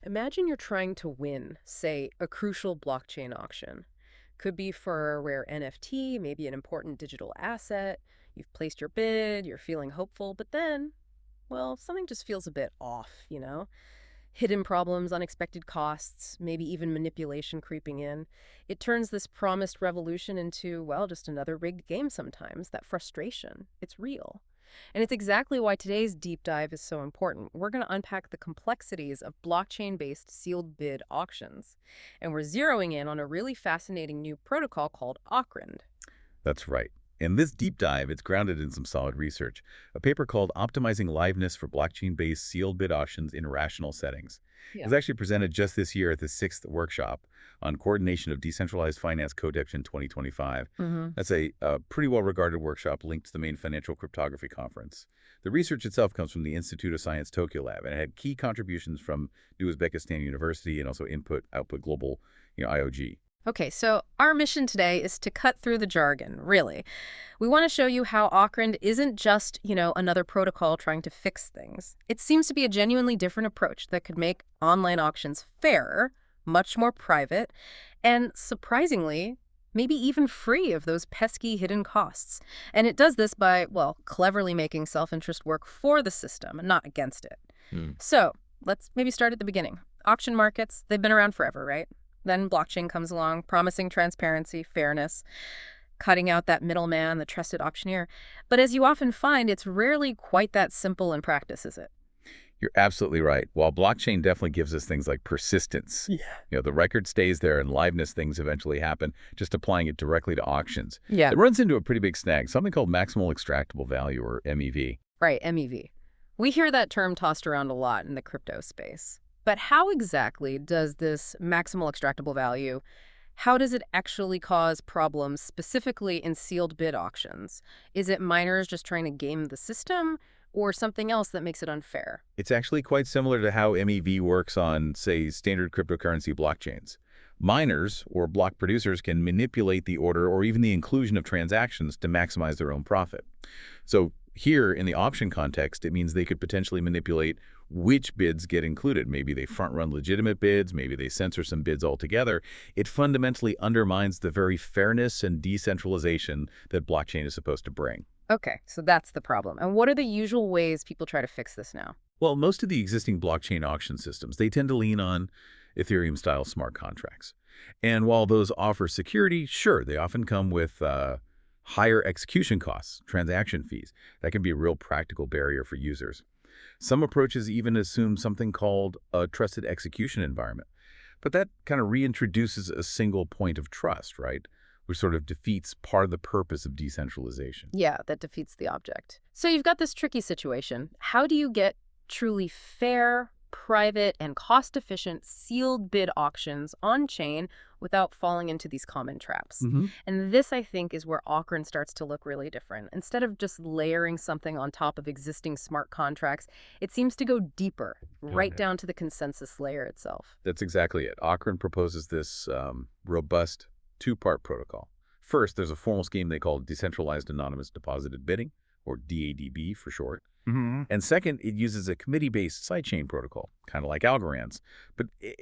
Imagine you're trying to win, say, a crucial blockchain auction. Could be for a rare NFT, maybe an important digital asset. You've placed your bid, you're feeling hopeful, but then, well, something just feels a bit off? Hidden problems, unexpected costs, maybe even manipulation creeping in. It turns this promised revolution into, well, just another rigged game sometimes. That frustration, it's real. And it's exactly why today's deep dive is so important. We're going to unpack the complexities of blockchain-based sealed bid auctions. And we're zeroing in on a really fascinating new protocol called AucRand. That's right. In this deep dive, it's grounded in some solid research, a paper called Optimizing Liveness for Blockchain-Based Sealed Bid Auctions in Rational Settings. It Yeah. was actually presented just this year at the 6th workshop on Coordination of Decentralized Finance Codex in 2025. hmm That's a pretty well-regarded workshop linked to the main financial cryptography conference. The research itself comes from the Institute of Science Tokyo Lab, and it had key contributions from New Uzbekistan University and also Input-Output Global, IOG. Okay, so our mission today is to cut through the jargon, really. We want to show you how Auckland isn't just, another protocol trying to fix things. It seems to be a genuinely different approach that could make online auctions fairer, much more private, and surprisingly, maybe even free of those pesky hidden costs. And it does this by, well, cleverly making self-interest work for the system, not against it. Hmm. So let's maybe start at the beginning. Auction markets, they've been around forever, right? Then blockchain comes along, promising transparency, fairness, cutting out that middleman, the trusted auctioneer. But as you often find, it's rarely quite that simple in practice, is it? You're absolutely right. While blockchain definitely gives us things like persistence, Yeah. the record stays there and liveness things eventually happen, just applying it directly to auctions. Yeah, It runs into a pretty big snag, something called maximal extractable value, or MEV. right, MEV. We hear that term tossed around a lot in the crypto space. But how exactly does this maximal extractable value, how does it actually cause problems specifically in sealed bid auctions? Is it miners just trying to game the system or something else that makes it unfair? It's actually quite similar to how MEV works on, say, standard cryptocurrency blockchains. Miners, or block producers, can manipulate the order or even the inclusion of transactions to maximize their own profit. So here, in the option context, it means they could potentially manipulate which bids get included. Maybe they front-run legitimate bids, maybe they censor some bids altogether. It fundamentally undermines the very fairness and decentralization that blockchain is supposed to bring. Okay, so that's the problem. And what are the usual ways people try to fix this now? Well, most of the existing blockchain auction systems, they tend to lean on Ethereum-style smart contracts. And while those offer security, sure, they often come with higher execution costs, transaction fees. That can be a real practical barrier for users. Some approaches even assume something called a trusted execution environment. But that kind of reintroduces a single point of trust, right? Which sort of defeats part of the purpose of decentralization. Yeah, that defeats the object. So you've got this tricky situation. How do you get truly fair, private, and cost-efficient sealed bid auctions on-chain without falling into these common traps? hmm And this, I think, is where Auckland starts to look really different. Instead of just layering something on top of existing smart contracts, it seems to go deeper, right down to the consensus layer itself. That's exactly it. AucRand proposes this robust two-part protocol. First, there's a formal scheme they call Decentralized Anonymous Deposited Bidding, or DADB for short. hmm And second, it uses a committee-based sidechain protocol, kind of like AucRand's.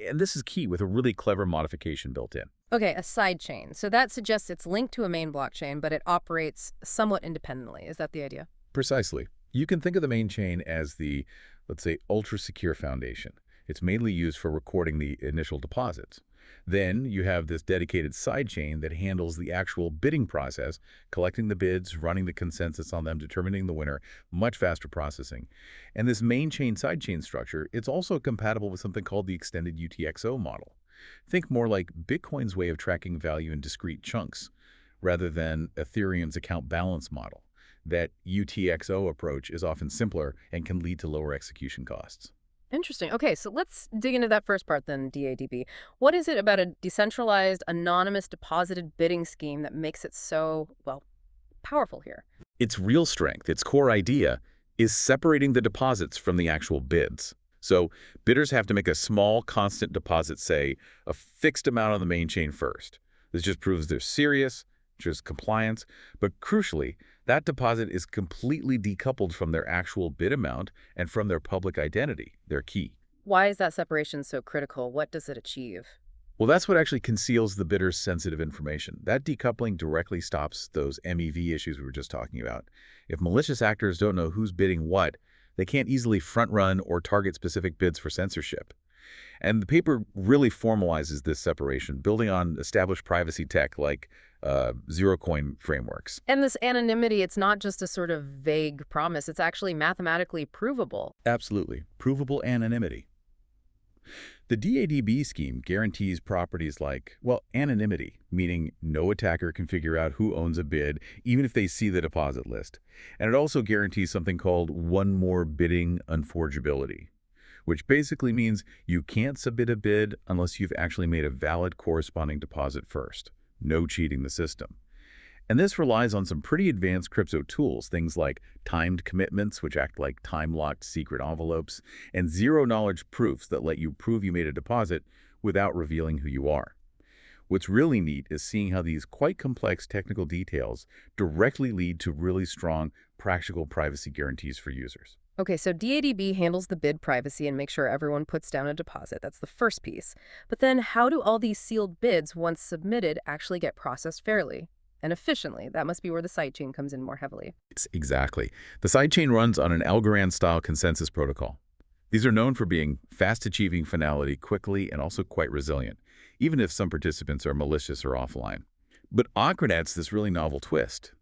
And this is key with a really clever modification built in. Okay, a side chain. So that suggests it's linked to a main blockchain, but it operates somewhat independently. Is that the idea? Precisely. You can think of the main chain as the, let's say, ultra-secure foundation. It's mainly used for recording the initial deposits. Then you have this dedicated sidechain that handles the actual bidding process, collecting the bids, running the consensus on them, determining the winner, much faster processing. And this main chain sidechain structure, it's also compatible with something called the extended UTXO model. Think more like Bitcoin's way of tracking value in discrete chunks, rather than Ethereum's account balance model. That UTXO approach is often simpler and can lead to lower execution costs. Interesting. Okay, so let's dig into that first part then, DADB. What is it about a decentralized, anonymous, deposited bidding scheme that makes it so, well, powerful here? Its real strength, its core idea, is separating the deposits from the actual bids. So bidders have to make a small, constant deposit, say, a fixed amount on the main chain first. This just proves they're serious, just compliance. But crucially, that deposit is completely decoupled from their actual bid amount and from their public identity, their key. Why is that separation so critical? What does it achieve? Well, that's what actually conceals the bidder's sensitive information. That decoupling directly stops those MEV issues we were just talking about. If malicious actors don't know who's bidding what, they can't easily front-run or target specific bids for censorship. And the paper really formalizes this separation, building on established privacy tech like zero-coin frameworks. And this anonymity, it's not just a sort of vague promise, it's actually mathematically provable. Absolutely. Provable anonymity. The DADB scheme guarantees properties like, well, anonymity, meaning no attacker can figure out who owns a bid, even if they see the deposit list. And it also guarantees something called one more bidding unforgeability, which basically means you can't submit a bid unless you've actually made a valid corresponding deposit first. No cheating the system. And this relies on some pretty advanced crypto tools, things like timed commitments, which act like time-locked secret envelopes, and zero-knowledge proofs that let you prove you made a deposit without revealing who you are. What's really neat is seeing how these quite complex technical details directly lead to really strong, practical privacy guarantees for users. Okay, so DADB handles the bid privacy and makes sure everyone puts down a deposit. That's the first piece. But then how do all these sealed bids, once submitted, actually get processed fairly and efficiently? That must be where the sidechain comes in more heavily. Exactly. The sidechain runs on an AucRand-style consensus protocol. These are known for being fast-achieving finality quickly and also quite resilient, even if some participants are malicious or offline. But AucRand adds this really novel twist,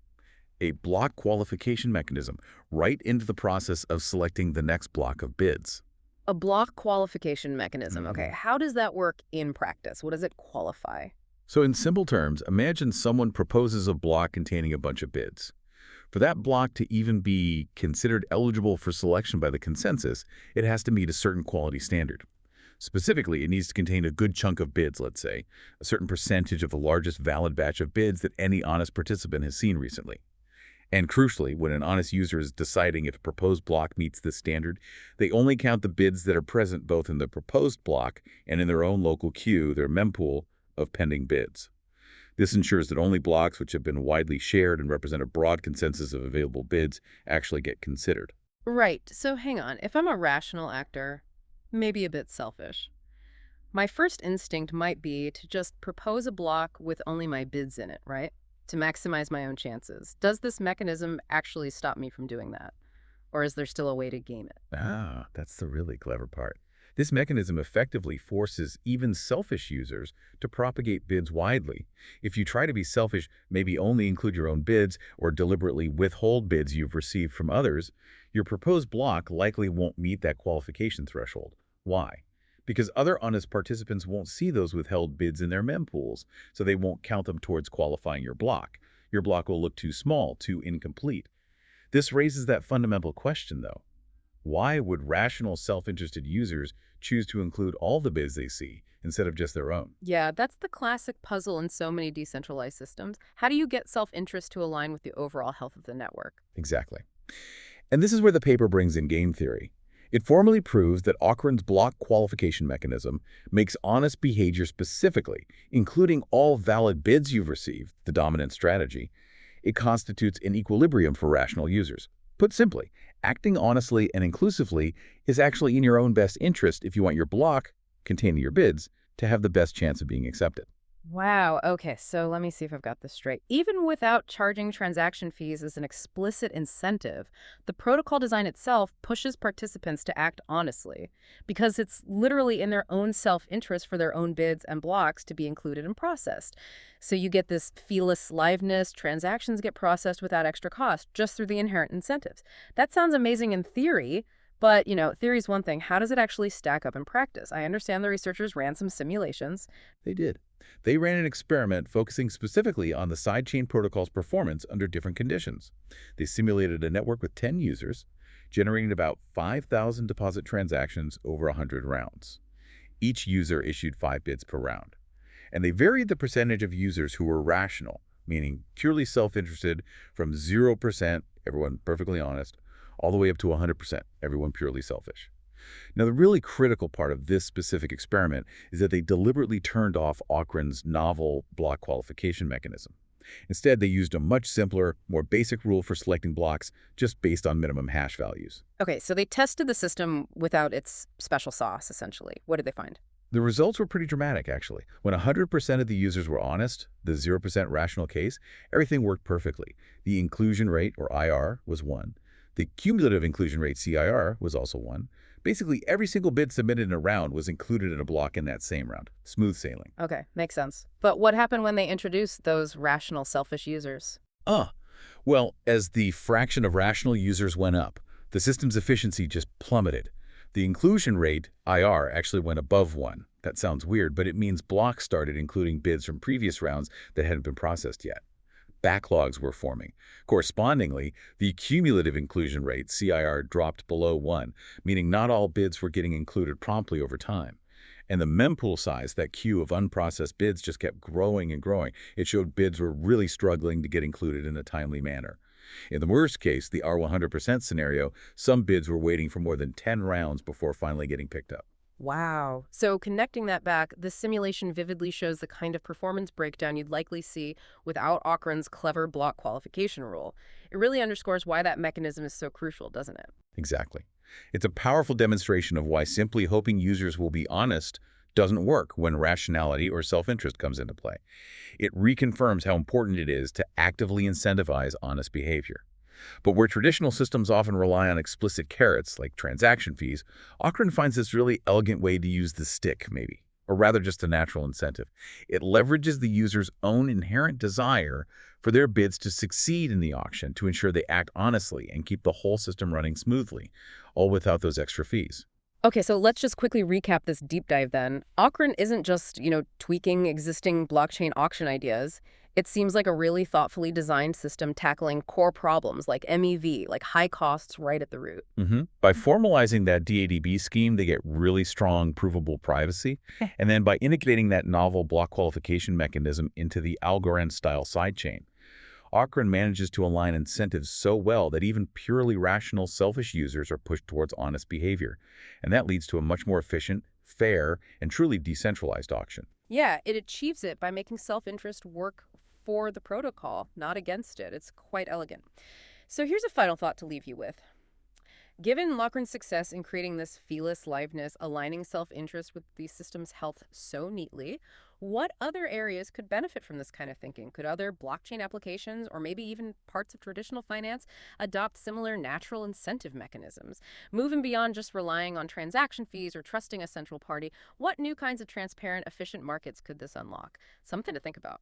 a block qualification mechanism right into the process of selecting the next block of bids. A block qualification mechanism. Okay, Mhm. how does that work in practice? What does it qualify? So in simple terms, imagine someone proposes a block containing a bunch of bids. For that block to even be considered eligible for selection by the consensus, it has to meet a certain quality standard. Specifically, it needs to contain a good chunk of bids, let's say, a certain percentage of the largest valid batch of bids that any honest participant has seen recently. And crucially, when an honest user is deciding if a proposed block meets this standard, they only count the bids that are present both in the proposed block and in their own local queue, their mempool of pending bids. This ensures that only blocks which have been widely shared and represent a broad consensus of available bids actually get considered. Right, so hang on. If I'm a rational actor, maybe a bit selfish, my first instinct might be to just propose a block with only my bids in it, right? To maximize my own chances. Does this mechanism actually stop me from doing that? Or is there still a way to game it? That's the really clever part. This mechanism effectively forces even selfish users to propagate bids widely. If you try to be selfish, maybe only include your own bids or deliberately withhold bids you've received from others, your proposed block likely won't meet that qualification threshold. Why? Because other honest participants won't see those withheld bids in their mempools, so they won't count them towards qualifying your block. Your block will look too small, too incomplete. This raises that fundamental question, though. Why would rational, self-interested users choose to include all the bids they see instead of just their own? Yeah, that's the classic puzzle in so many decentralized systems. How do you get self-interest to align with the overall health of the network? Exactly. And this is where the paper brings in game theory. It formally proves that AucRand's block qualification mechanism makes honest behavior specifically, including all valid bids you've received, the dominant strategy. It constitutes an equilibrium for rational users. Put simply, acting honestly and inclusively is actually in your own best interest if you want your block, containing your bids, to have the best chance of being accepted. Wow. Okay, so let me see if I've got this straight. Even without charging transaction fees as an explicit incentive, the protocol design itself pushes participants to act honestly because it's literally in their own self-interest for their own bids and blocks to be included and processed. So you get this feeless liveness, transactions get processed without extra cost just through the inherent incentives. That sounds amazing in theory, but, theory is one thing. How does it actually stack up in practice? I understand the researchers ran some simulations. They did. They ran an experiment focusing specifically on the sidechain protocol's performance under different conditions. They simulated a network with 10 users, generating about 5,000 deposit transactions over 100 rounds. Each user issued 5 bids per round. And they varied the percentage of users who were rational, meaning purely self-interested, from 0%, everyone perfectly honest, all the way up to 100%, everyone purely selfish. Now, the really critical part of this specific experiment is that they deliberately turned off AucRand's novel block qualification mechanism. Instead, they used a much simpler, more basic rule for selecting blocks just based on minimum hash values. Okay, so they tested the system without its special sauce, essentially. What did they find? The results were pretty dramatic, actually. When 100% of the users were honest, the 0% rational case, everything worked perfectly. The inclusion rate, or IR, was 1. The cumulative inclusion rate, CIR, was also 1. Basically, every single bid submitted in a round was included in a block in that same round. Smooth sailing. Okay, makes sense. But what happened when they introduced those rational, selfish users? Uh, well, as the fraction of rational users went up, the system's efficiency just plummeted. The inclusion rate, IR, actually went above 1. That sounds weird, but it means blocks started including bids from previous rounds that hadn't been processed yet. Backlogs were forming. Correspondingly, the cumulative inclusion rate, CIR, dropped below 1, meaning not all bids were getting included promptly over time. And the mempool size, that queue of unprocessed bids, just kept growing and growing. It showed bids were really struggling to get included in a timely manner. In the worst case, the R100% scenario, some bids were waiting for more than 10 rounds before finally getting picked up. Wow. So connecting that back, this simulation vividly shows the kind of performance breakdown you'd likely see without AucRand's clever block qualification rule. It really underscores why that mechanism is so crucial, doesn't it? Exactly. It's a powerful demonstration of why simply hoping users will be honest doesn't work when rationality or self-interest comes into play. It reconfirms how important it is to actively incentivize honest behavior. But where traditional systems often rely on explicit carrots, like transaction fees, AucRand finds this really elegant way to use the stick, maybe, or rather just a natural incentive. It leverages the user's own inherent desire for their bids to succeed in the auction to ensure they act honestly and keep the whole system running smoothly, all without those extra fees. Okay, so let's just quickly recap this deep dive then. AucRand isn't just, tweaking existing blockchain auction ideas. It seems like a really thoughtfully designed system tackling core problems like MEV, like high costs right at the root. By formalizing that DADB scheme, they get really strong, provable privacy. And then by integrating that novel block qualification mechanism into the AucRand-style sidechain, AucRand manages to align incentives so well that even purely rational, selfish users are pushed towards honest behavior. And that leads to a much more efficient, fair, and truly decentralized auction. Yeah, it achieves it by making self-interest work for the protocol, not against it. It's quite elegant. So here's a final thought to leave you with. Given Loughran's success in creating this feeless liveness, aligning self-interest with the system's health so neatly, what other areas could benefit from this kind of thinking? Could other blockchain applications, or maybe even parts of traditional finance, adopt similar natural incentive mechanisms? Moving beyond just relying on transaction fees or trusting a central party, what new kinds of transparent, efficient markets could this unlock? Something to think about.